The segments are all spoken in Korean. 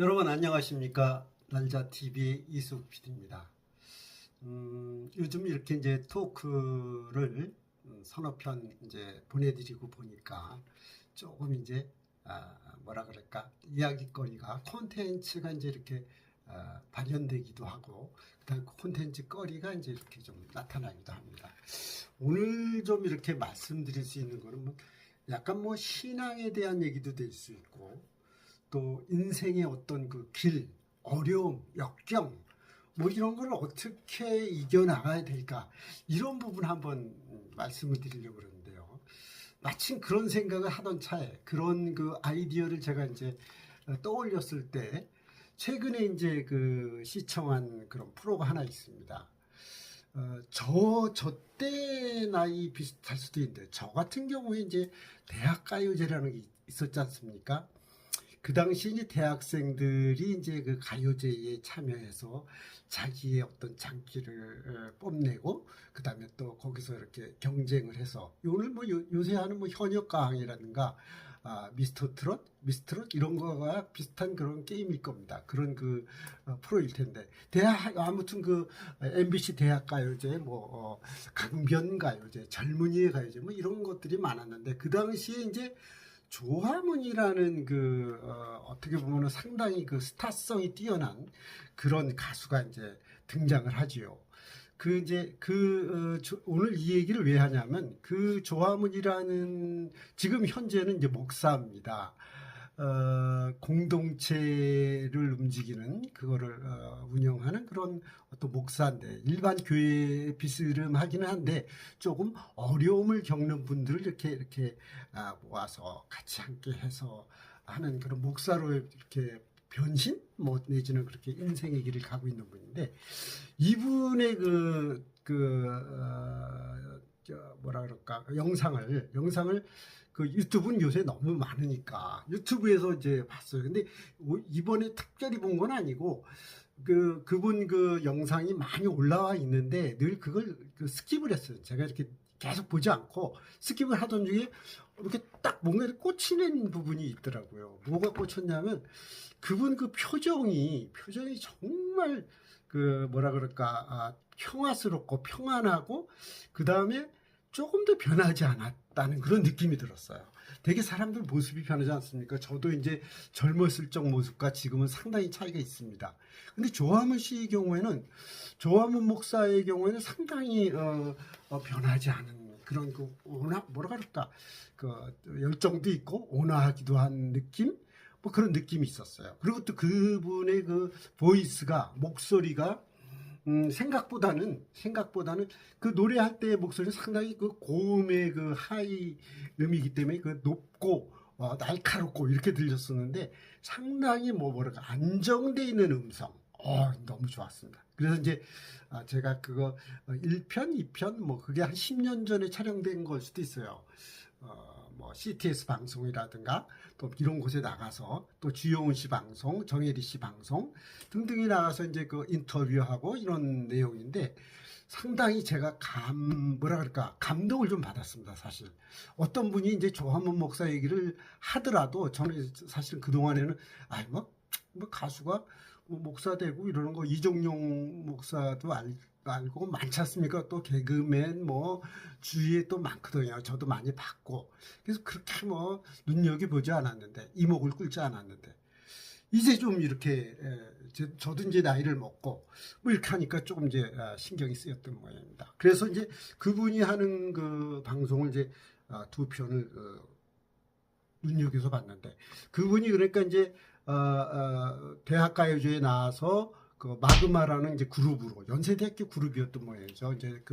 여러분 안녕하십니까? 날자TV의 이수욱 PD입니다. 요즘 이렇게 이제 토크를 서너 편 이제 보내드리고 보니까 조금 이제 뭐라 그럴까 이야기거리가 콘텐츠가 이제 이렇게 발현되기도 하고 그다음 콘텐츠 거리가 이제 이렇게 좀 나타나기도 합니다. 오늘 좀 이렇게 말씀드릴 수 있는 거는 뭐 약간 뭐 신앙에 대한 얘기도 될 수 있고 또 인생의 어떤 그 길, 어려움, 역경 뭐 이런 걸 어떻게 이겨나가야 될까 이런 부분 한번 말씀을 드리려고 그러는데요. 마침 그런 생각을 하던 차에 그런 그 아이디어를 제가 이제 떠올렸을 때 최근에 이제 그 시청한 그런 프로가 하나 있습니다. 저 때 나이 비슷할 수도 있는데 저 같은 경우에 이제 대학가요제라는 게 있었지 않습니까? 그 당시 이제 대학생들이 이제 그 가요제에 참여해서 자기의 어떤 장기를 뽐내고 그 다음에 또 거기서 이렇게 경쟁을 해서 오늘 뭐 요새 하는 뭐 현역가왕이라든가 미스터 트롯, 미스트롯 이런 거와 비슷한 그런 게임일 겁니다. 그런 그 프로일 텐데 아무튼 그 MBC 대학가요제 뭐 강변가요제, 젊은이의 가요제 뭐 이런 것들이 많았는데 그 당시에 이제 조화문이라는 그 어떻게 보면 상당히 그 스타성이 뛰어난 그런 가수가 이제 등장을 하지요. 그 이제 오늘 이 얘기를 왜 하냐면 그 조화문이라는 지금 현재는 이제 목사입니다. 공동체를 움직이는 그거를 운영하는 그런 어떤 목사인데 일반 교회에 비스름하기는 한데 조금 어려움을 겪는 분들을 이렇게 모아서 같이 함께 해서 하는 그런 목사로 이렇게 변신 뭐 내지는 그렇게 인생의 길을 가고 있는 분인데 이분의 뭐라 그럴까 영상을 그 유튜브는 요새 너무 많으니까 유튜브에서 이제 봤어요. 근데 이번에 특별히 본 건 아니고 그분 그 영상이 많이 올라와 있는데 늘 그걸 스킵을 했어요. 제가 이렇게 계속 보지 않고 스킵을 하던 중에 이렇게 딱 뭔가 꽂히는 부분이 있더라고요. 뭐가 꽂혔냐면 그분 그 표정이 정말 그 뭐라 그럴까 평화스럽고 평안하고 그 다음에 조금 더 변하지 않았다는 그런 느낌이 들었어요. 되게 사람들 모습이 변하지 않습니까? 저도 이제 젊었을 적 모습과 지금은 상당히 차이가 있습니다. 근데 조화문 씨의 경우에는 조화문 목사의 경우에는 상당히 변하지 않은 그런 그 뭐라 그럴까 그 열정도 있고 온화하기도 한 느낌 뭐 그런 느낌이 있었어요. 그리고 또 그분의 그 보이스가 목소리가 생각보다는 그 노래할 때의 목소리는 상당히 그 고음의 그 하이 음이기 때문에 그 높고 날카롭고 이렇게 들렸었는데 상당히 뭐랄까 안정돼 있는 음성 너무 좋았습니다. 그래서 이제 제가 그거 1편, 2편 뭐 그게 한 10년 전에 촬영된 걸 수도 있어요. 뭐 CTS 방송이라든가 또 이런 곳에 나가서 또 주영훈 씨 방송, 정혜리 씨 방송 등등이 나가서 이제 그 인터뷰하고 이런 내용인데 상당히 제가 뭐라 그럴까 감동을 좀 받았습니다. 사실 어떤 분이 이제 조화문 목사 얘기를 하더라도 저는 사실 그 동안에는 뭐 가수가 뭐 목사 되고 이러는 거 이종용 목사도 알고 많지 않습니까? 또 개그맨 뭐 주위에 또 많거든요. 저도 많이 봤고 그래서 그렇게 뭐 눈여겨보지 않았는데 이목을 끌지 않았는데 이제 좀 이렇게 저도 이제 나이를 먹고 뭐 이렇게 하니까 조금 이제 신경이 쓰였던 모양입니다. 그래서 이제 그분이 하는 그 방송을 이제 두 편을 눈여겨서 봤는데 그분이 그러니까 이제 대학가요제에 나와서 그 마그마라는 이제 그룹으로 연세대학교 그룹이었던 모양이죠. 이제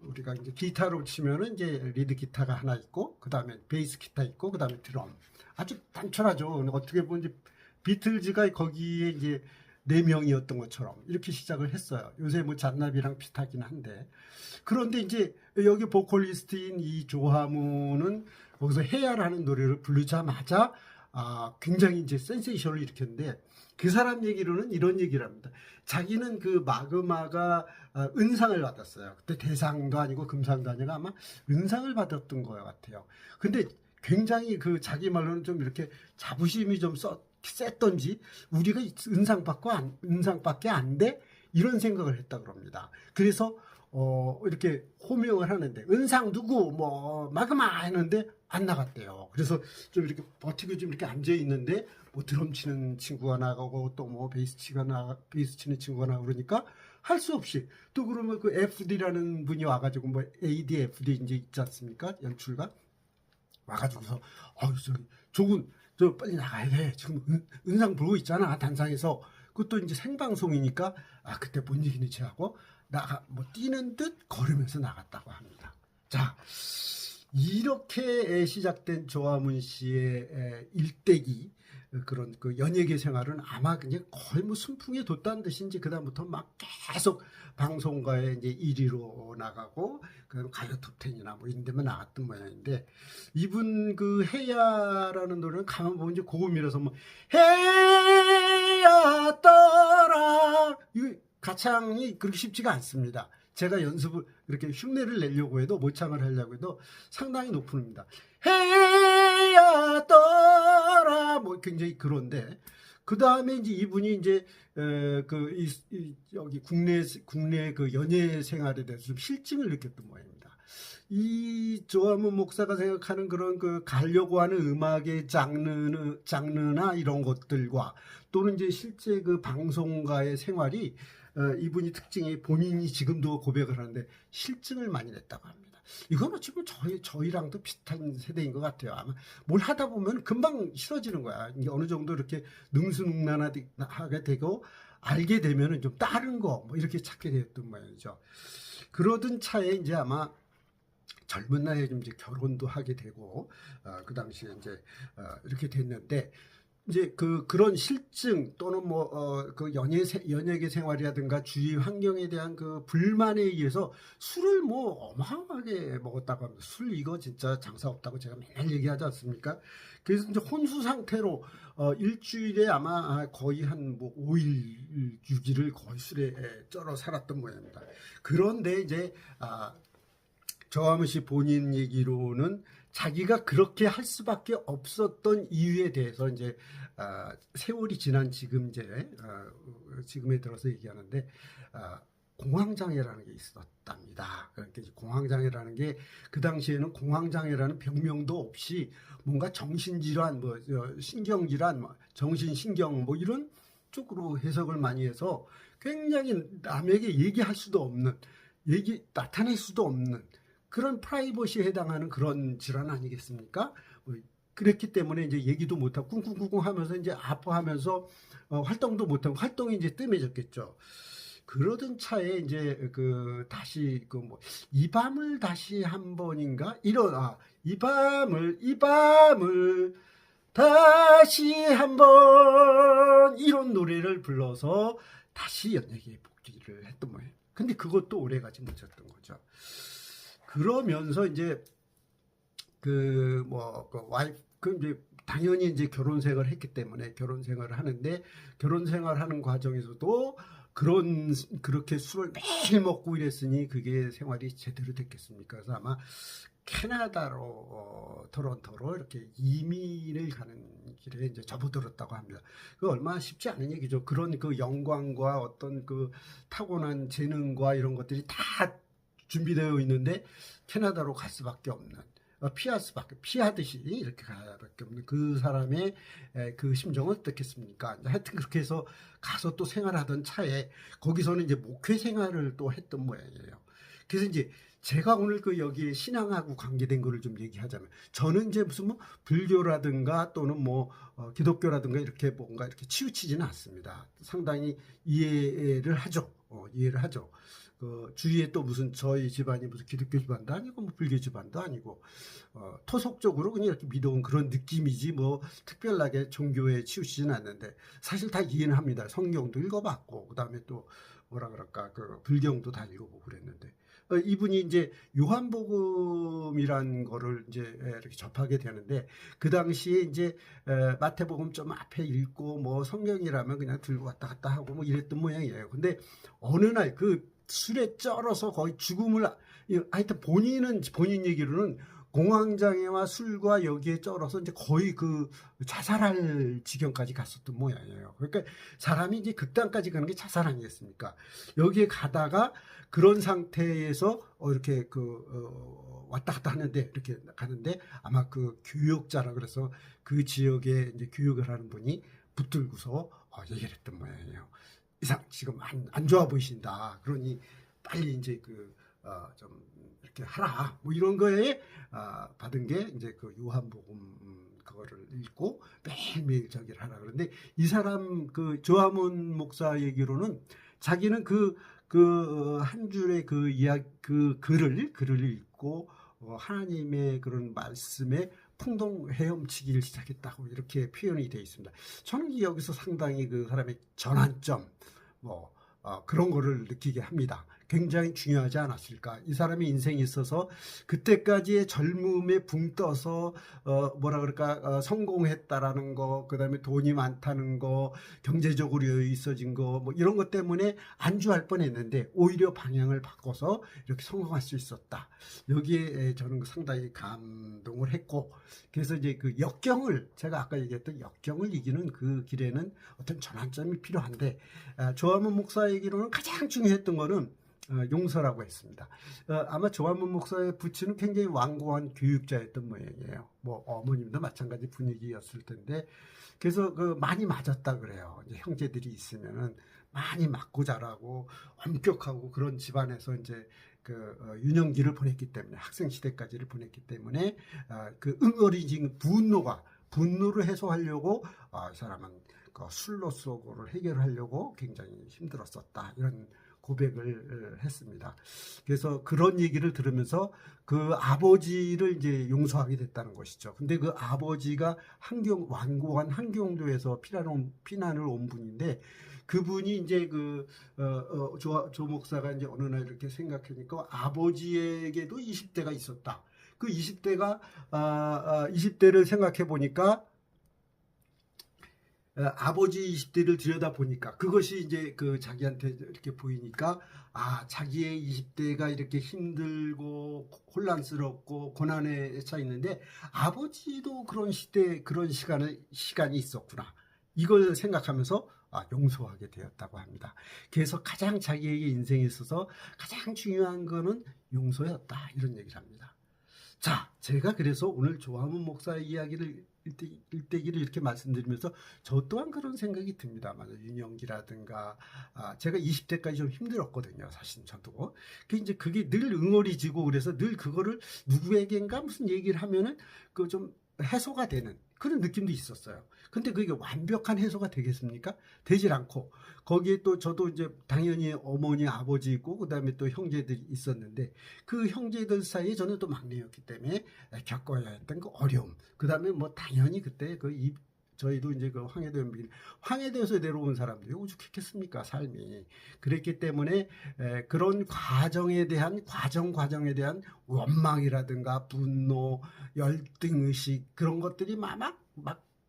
우리가 이제 기타로 치면은 이제 리드 기타가 하나 있고 그 다음에 베이스 기타 있고 그 다음에 드럼 아주 단촐하죠. 어떻게 보면 이제 비틀즈가 거기에 이제 4명이었던 것처럼 이렇게 시작을 했어요. 요새 뭐 잔나비랑 비슷하긴 한데 그런데 이제 여기 보컬리스트인 이 조화문은 거기서 해야라는 노래를 부르자마자 굉장히 이제 센세이션을 일으켰는데 그 사람 얘기로는 이런 얘기를 합니다. 자기는 그 마그마가 은상을 받았어요. 그때 대상도 아니고 금상도 아니고 아마 은상을 받았던 것 같아요. 근데 굉장히 그 자기 말로는 좀 이렇게 자부심이 좀 셌던지 우리가 은상밖에 안 돼? 이런 생각을 했다 그럽니다. 그래서 이렇게 호명을 하는데 은상 누구 뭐 마그마 했는데 안 나갔대요. 그래서 좀 이렇게 버티고 좀 이렇게 앉아 있는데 뭐 드럼 치는 친구가 나가고 또 뭐 베이스 치는 친구가 나가고 그러니까 할 수 없이 또 그러면 그 FD라는 분이 와가지고 뭐 ADFD 이제 있지 않습니까? 연출가 와가지고서 저기 조군 저 빨리 나가야 돼. 지금 은상 불고 있잖아 단상에서. 그것도 이제 생방송이니까 그때 뭔 얘기인지 하고 나가 뭐 뛰는 듯 걸으면서 나갔다고 합니다. 자, 이렇게 시작된 조화문 씨의 일대기 그런 그 연예계 생활은 아마 그냥 거의 뭐 순풍에 돋다는 듯이 그 다음부터 막 계속 방송가에 이제 1위로 나가고 그 가요 톱10이나 뭐 이런 데만 나갔던 모양인데 이분 그 해야라는 노래는 가만 보면 이제 고음이라서 뭐 해야 떠라 이 가창이 그렇게 쉽지가 않습니다. 제가 연습을 이렇게 흉내를 내려고 해도 모창을 하려고 해도 상당히 높은 음입니다. 해야 떠라 뭐 굉장히 그런데 그 다음에 이제 이분이 이제 여기 국내 그 연예 생활에 대해서 좀 실증을 느꼈던 모양입니다. 이 조화문 목사가 생각하는 그런 그 가려고 하는 음악의 장르나 이런 것들과 또는 이제 실제 그 방송가의 생활이 이분이 특징이 본인이 지금도 고백을 하는데 실증을 많이 냈다고 합니다. 이건 어찌 보면 저희랑도 비슷한 세대인 것 같아요. 아마 뭘 하다 보면 금방 싫어지는 거야. 이게 어느 정도 이렇게 능수능란하게 되고 알게 되면은 좀 다른 거 뭐 이렇게 찾게 되었던 모양이죠. 그러던 차에 이제 아마 젊은 나이에 좀 이제 결혼도 하게 되고 그 당시에 이제 이렇게 됐는데 이제 그런 실증 또는 그 연예계 생활이라든가 주위 환경에 대한 그 불만에 의해서 술을 뭐 어마어마하게 먹었다고 합니다. 술 이거 진짜 장사 없다고 제가 맨날 얘기하지 않습니까? 그래서 이제 혼수 상태로 일주일에 아마 거의 한 뭐 5일 6일을 거의 술에 쩔어 살았던 모양입니다. 그런데 이제 조화문 씨 본인 얘기로는 자기가 그렇게 할 수밖에 없었던 이유에 대해서 이제 세월이 지난 지금에 들어서 얘기하는데 공황장애라는 게 있었답니다. 그러니까 공황장애라는 게 그 당시에는 공황장애라는 병명도 없이 뭔가 정신질환, 뭐 신경질환, 정신신경 뭐 이런 쪽으로 해석을 많이 해서 굉장히 남에게 얘기할 수도 없는, 나타낼 수도 없는 그런 프라이버시에 해당하는 그런 질환 아니겠습니까? 그랬기 때문에 이제 얘기도 못하고 쿵쿵쿵쿵 하면서 이제 아파하면서 활동도 못하고 활동이 이제 뜸해졌겠죠. 그러던 차에 이제 다시 이 밤을 다시 한 번인가 이 밤을 다시 한 번 이런 노래를 불러서 다시 연예계에 복귀를 했던 거예요. 근데 그것도 오래가지 못했던 거죠. 그러면서 이제 이제 당연히 이제 결혼 생활을 했기 때문에 결혼 생활을 하는데 결혼 생활하는 과정에서도 그렇게 술을 매일 먹고 이랬으니 그게 생활이 제대로 됐겠습니까? 그래서 아마 캐나다로 토론토로 이렇게 이민을 가는 길에 이제 접어들었다고 합니다. 그 얼마나 쉽지 않은 얘기죠. 그런 그 영광과 어떤 그 타고난 재능과 이런 것들이 다 준비되어 있는데 캐나다로 갈 수밖에 없는 피하듯이 이렇게 갈 수밖에 없는 그 사람의 그 심정은 어떻겠습니까? 하여튼 그렇게 해서 가서 또 생활하던 차에 거기서는 이제 목회 생활을 또 했던 모양이에요. 그래서 이제 제가 오늘 여기 신앙하고 관계된 거를 좀 얘기하자면 저는 이제 무슨 뭐 불교라든가 또는 기독교라든가 이렇게 뭔가 이렇게 치우치지는 않습니다. 상당히 이해를 하죠. 주위에 또 무슨 저희 집안이 무슨 기독교 집안도 아니고 뭐 불교 집안도 아니고 토속적으로 그냥 이렇게 믿어온 그런 느낌이지 뭐 특별하게 종교에 치우치지는 않는데 사실 다 이해는 합니다. 성경도 읽어봤고 그다음에 또 불경도 다 읽어보고 그랬는데 이분이 이제 요한복음이란 거를 이제 이렇게 접하게 되는데 그 당시에 이제 마태복음 좀 앞에 읽고 뭐 성경이라면 그냥 들고 왔다 갔다 하고 뭐 이랬던 모양이에요. 근데 어느 날 술에 쩔어서 거의 죽음을 하여튼 본인 얘기로는 공황장애와 술과 여기에 쩔어서 이제 거의 그 자살할 지경까지 갔었던 모양이에요. 그러니까 사람이 이제 극단까지 가는 게 자살 아니겠습니까? 여기에 가다가 그런 상태에서 이렇게 왔다 갔다 하는데, 이렇게 가는데 아마 그 교육자라 그래서 그 지역에 이제 교육을 하는 분이 붙들고서 얘기를 했던 모양이에요. 이상 지금 안 좋아 보이신다. 그러니 빨리 이제 좀 이렇게 하라. 뭐 이런 거에 받은 게 이제 그 요한복음 그거를 읽고 매일매일 저기를 하라. 그런데 이 사람 그 조화문 목사 얘기로는 자기는 한 줄의 그 이야기 글을 읽고 하나님의 그런 말씀에 풍동 헤엄치기를 시작했다고 이렇게 표현이 되어 있습니다. 저는 여기서 상당히 그 사람의 전환점 그런 거를 느끼게 합니다. 굉장히 중요하지 않았을까. 이 사람의 인생에 있어서 그때까지의 젊음에 붕 떠서 성공했다라는 거, 그다음에 돈이 많다는 거, 경제적으로 여유 있어진 거, 뭐 이런 것 때문에 안주할 뻔했는데 오히려 방향을 바꿔서 이렇게 성공할 수 있었다. 여기에 저는 상당히 감동을 했고, 그래서 이제 그 역경을, 제가 아까 얘기했던 역경을 이기는 그 길에는 어떤 전환점이 필요한데, 조화문 목사 얘기로는 가장 중요했던 거는 용서라고 했습니다. 아마 조화문 목사의 부친은 굉장히 완고한 교육자였던 모양이에요. 뭐 어머님도 마찬가지 분위기였을 텐데, 그래서 많이 맞았다 그래요. 이제 형제들이 있으면은 많이 맞고 자라고 엄격하고 그런 집안에서 이제 유년기를 보냈기 때문에, 학생 시대까지를 보냈기 때문에 그 응어리진 분노를 해소하려고 이 사람은 술로서 그걸 해결하려고 굉장히 힘들었었다. 이런 고백을 했습니다. 그래서 그런 얘기를 들으면서 그 아버지를 이제 용서하게 됐다는 것이죠. 근데 그 아버지가 완고한 한경도에서 피난을 온 분인데, 그분이 이제 조 목사가 이제 어느 날 이렇게 생각하니까 아버지에게도 20대가 있었다. 그 20대를 생각해 보니까 아버지 20대를 들여다보니까 그것이 이제 자기한테 이렇게 보이니까 자기의 20대가 이렇게 힘들고 혼란스럽고 고난에 차 있는데 아버지도 그런 시간이 있었구나. 이걸 생각하면서 용서하게 되었다고 합니다. 그래서 가장 자기의 인생에 있어서 가장 중요한 거는 용서였다. 이런 얘기를 합니다. 자, 제가 그래서 오늘 조화문 목사의 이야기를 일대기를 이렇게 말씀드리면서 저 또한 그런 생각이 듭니다. 유년기라든가 제가 20대까지 좀 힘들었거든요. 사실 저도. 그게 늘 응어리지고 그래서 늘 그거를 누구에겐가 무슨 얘기를 하면은 좀 해소가 되는 그런 느낌도 있었어요. 근데 그게 완벽한 해소가 되겠습니까? 되질 않고, 거기에 또 저도 이제 당연히 어머니, 아버지 있고, 그 다음에 또 형제들이 있었는데, 그 형제들 사이에 저는 또 막내였기 때문에 겪어야 했던 그 어려움. 그 다음에 뭐 당연히 그때 저희도 이제 황해도에서 내려온 사람들이 오죽했겠습니까, 삶이. 그랬기 때문에 그런 과정에 대한 원망이라든가 분노, 열등의식, 그런 것들이 막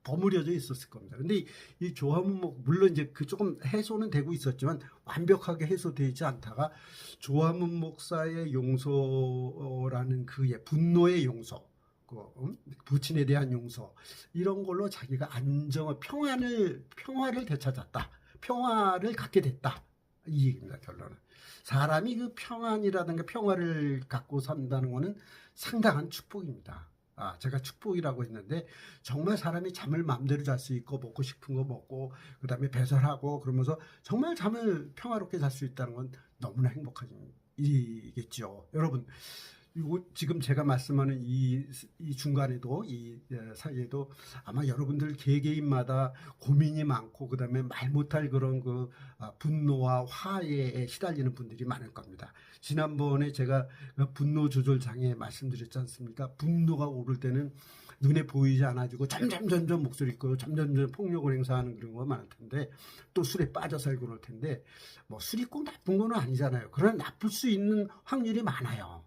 버무려져 있었을 겁니다. 근데 이 조화문 물론 이제 조금 해소는 되고 있었지만 완벽하게 해소되지 않다가 조화문 목사의 용서라는 분노의 용서, 부친에 대한 용서, 이런 걸로 자기가 평화를 되찾았다. 평화를 갖게 됐다. 이 얘기입니다, 결론은. 사람이 평안이라든가 평화를 갖고 산다는 것은 상당한 축복입니다. 제가 축복이라고 했는데, 정말 사람이 잠을 마음대로 잘 수 있고 먹고 싶은 거 먹고 그다음에 배설하고 그러면서 정말 잠을 평화롭게 잘 수 있다는 건 너무나 행복한 일이겠죠. 여러분, 지금 제가 말씀하는 이 중간에도, 이 사이에도 아마 여러분들 개개인마다 고민이 많고 그다음에 말 못할 그런 분노와 화해에 시달리는 분들이 많을 겁니다. 지난번에 제가 분노 조절 장애 말씀드렸지 않습니까? 분노가 오를 때는 눈에 보이지 않아지고 점점 목소리 있고 점점 폭력을 행사하는 그런 거 많을 텐데, 또 술에 빠져서 그럴 텐데, 뭐 술이 꼭 나쁜 건 아니잖아요. 그러나 나쁠 수 있는 확률이 많아요.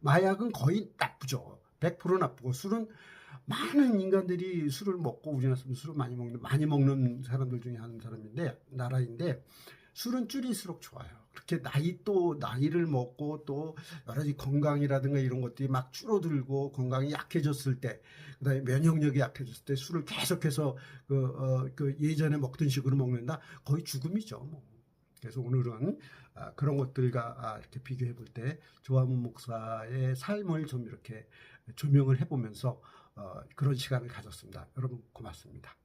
마약은 거의 나쁘죠. 100% 나쁘고, 술은 많은 인간들이 술을 먹고, 우리나라 술을 많이 먹는 사람들 중에 한 나라인데, 술은 줄일수록 좋아요. 그렇게 나이를 먹고 또 여러 가지 건강이라든가 이런 것들이 막 줄어들고 건강이 약해졌을 때, 그다음에 면역력이 약해졌을 때 술을 계속해서 그 예전에 먹던 식으로 먹는다, 거의 죽음이죠. 뭐. 그래서 오늘은 그런 것들과 이렇게 비교해 볼 때 조화문 목사의 삶을 좀 이렇게 조명을 해보면서 그런 시간을 가졌습니다. 여러분 고맙습니다.